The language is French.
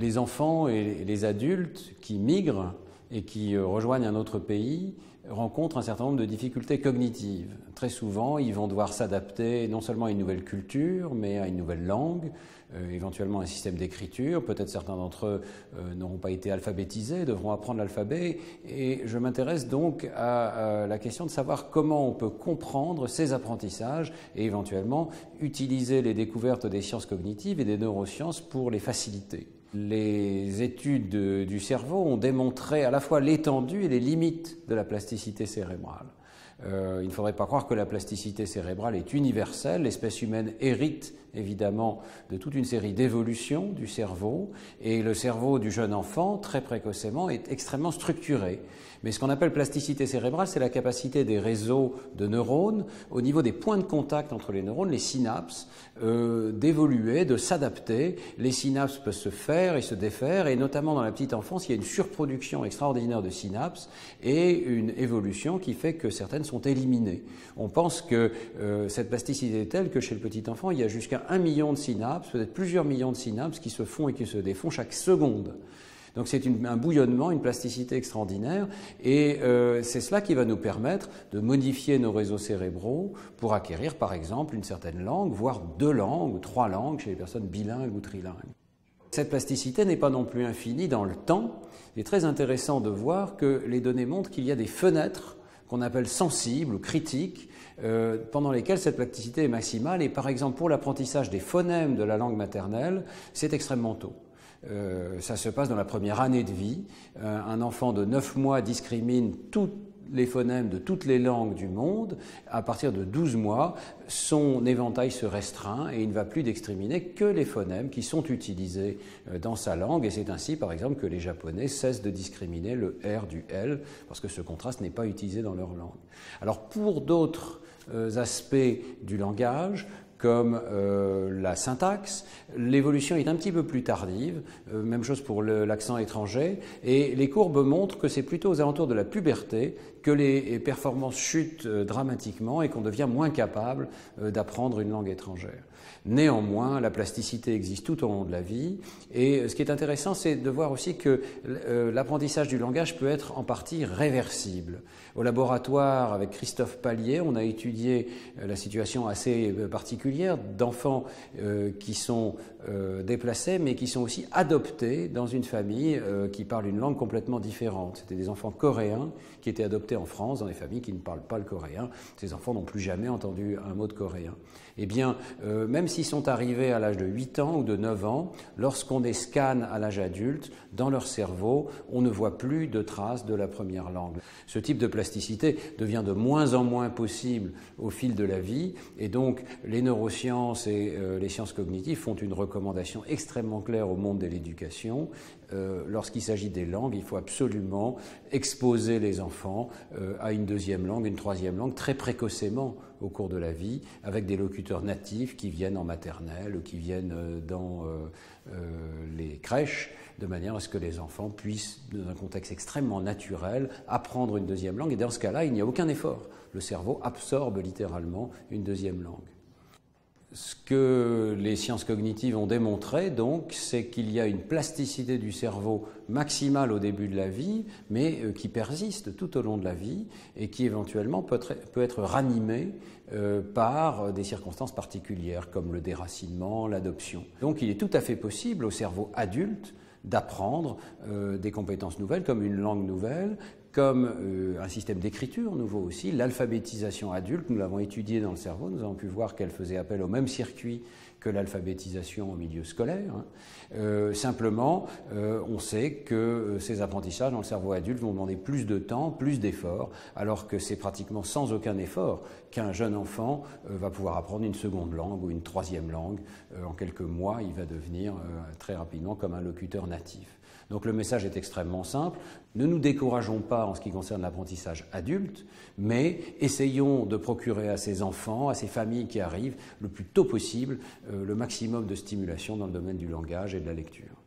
Les enfants et les adultes qui migrent et qui rejoignent un autre pays rencontrent un certain nombre de difficultés cognitives. Très souvent, ils vont devoir s'adapter non seulement à une nouvelle culture, mais à une nouvelle langue, éventuellement un système d'écriture. Peut-être certains d'entre eux n'auront pas été alphabétisés, devront apprendre l'alphabet. Et je m'intéresse donc à la question de savoir comment on peut comprendre ces apprentissages et éventuellement utiliser les découvertes des sciences cognitives et des neurosciences pour les faciliter. Les études du cerveau ont démontré à la fois l'étendue et les limites de la plasticité cérébrale. Il ne faudrait pas croire que la plasticité cérébrale est universelle. L'espèce humaine hérite évidemment de toute une série d'évolutions du cerveau, et le cerveau du jeune enfant, très précocement, est extrêmement structuré. Mais ce qu'on appelle plasticité cérébrale, c'est la capacité des réseaux de neurones, au niveau des points de contact entre les neurones, les synapses, d'évoluer, de s'adapter. Les synapses peuvent se faire et se défaire, et notamment dans la petite enfance, il y a une surproduction extraordinaire de synapses et une évolution qui fait que certaines sont éliminées. On pense que cette plasticité est telle que chez le petit enfant, il y a jusqu'à 1 million de synapses, peut-être plusieurs millions de synapses qui se font et qui se défont chaque seconde. Donc c'est un bouillonnement, une plasticité extraordinaire, et c'est cela qui va nous permettre de modifier nos réseaux cérébraux pour acquérir par exemple une certaine langue, voire 2 langues ou 3 langues chez les personnes bilingues ou trilingues. Cette plasticité n'est pas non plus infinie dans le temps. Il est très intéressant de voir que les données montrent qu'il y a des fenêtres qu'on appelle sensibles ou critiques, pendant lesquelles cette plasticité est maximale. Et par exemple, pour l'apprentissage des phonèmes de la langue maternelle, c'est extrêmement tôt. Ça se passe dans la première année de vie. Un enfant de 9 mois discrimine tous les phonèmes de toutes les langues du monde. À partir de 12 mois, son éventail se restreint et il ne va plus discriminer que les phonèmes qui sont utilisés dans sa langue. Et c'est ainsi, par exemple, que les Japonais cessent de discriminer le R du L, parce que ce contraste n'est pas utilisé dans leur langue. Alors, pour d'autres aspects du langage, comme la syntaxe, l'évolution est un petit peu plus tardive, même chose pour l'accent étranger, et les courbes montrent que c'est plutôt aux alentours de la puberté que les performances chutent dramatiquement et qu'on devient moins capable d'apprendre une langue étrangère. Néanmoins, la plasticité existe tout au long de la vie, et ce qui est intéressant, c'est de voir aussi que l'apprentissage du langage peut être en partie réversible. Au laboratoire, avec Christophe Pallier, on a étudié la situation assez particulière d'enfants qui sont déplacés, mais qui sont aussi adoptés dans une famille qui parle une langue complètement différente. C'était des enfants coréens qui étaient adoptés en France, dans des familles qui ne parlent pas le coréen. Ces enfants n'ont plus jamais entendu un mot de coréen. Eh bien, même s'ils sont arrivés à l'âge de 8 ans ou de 9 ans, lorsqu'on les scanne à l'âge adulte, dans leur cerveau, on ne voit plus de traces de la première langue. Ce type de plasticité devient de moins en moins possible au fil de la vie, et donc les neurosciences et les sciences cognitives font une recommandation extrêmement claire au monde de l'éducation. Lorsqu'il s'agit des langues, il faut absolument exposer les enfants à une 2e langue, une 3e langue, très précocement au cours de la vie, avec des locuteurs natifs qui viennent en maternelle, qui viennent dans les crèches, de manière à ce que les enfants puissent, dans un contexte extrêmement naturel, apprendre une 2e langue. Et dans ce cas-là, il n'y a aucun effort. Le cerveau absorbe littéralement une 2e langue. Ce que les sciences cognitives ont démontré, donc, c'est qu'il y a une plasticité du cerveau maximale au début de la vie, mais qui persiste tout au long de la vie et qui éventuellement peut être ranimée par des circonstances particulières, comme le déracinement, l'adoption. Donc il est tout à fait possible au cerveau adulte d'apprendre des compétences nouvelles, comme une langue nouvelle, comme un système d'écriture nouveau aussi. L'alphabétisation adulte, nous l'avons étudié dans le cerveau, nous avons pu voir qu'elle faisait appel au même circuit que l'alphabétisation au milieu scolaire. Simplement, on sait que ces apprentissages dans le cerveau adulte vont demander plus de temps, plus d'efforts, alors que c'est pratiquement sans aucun effort qu'un jeune enfant va pouvoir apprendre une 2e langue ou une 3e langue. En quelques mois, il va devenir très rapidement comme un locuteur natif. Donc le message est extrêmement simple. Ne nous décourageons pas en ce qui concerne l'apprentissage adulte, mais essayons de procurer à ces enfants, à ces familles qui arrivent, le plus tôt possible, le maximum de stimulation dans le domaine du langage et de la lecture.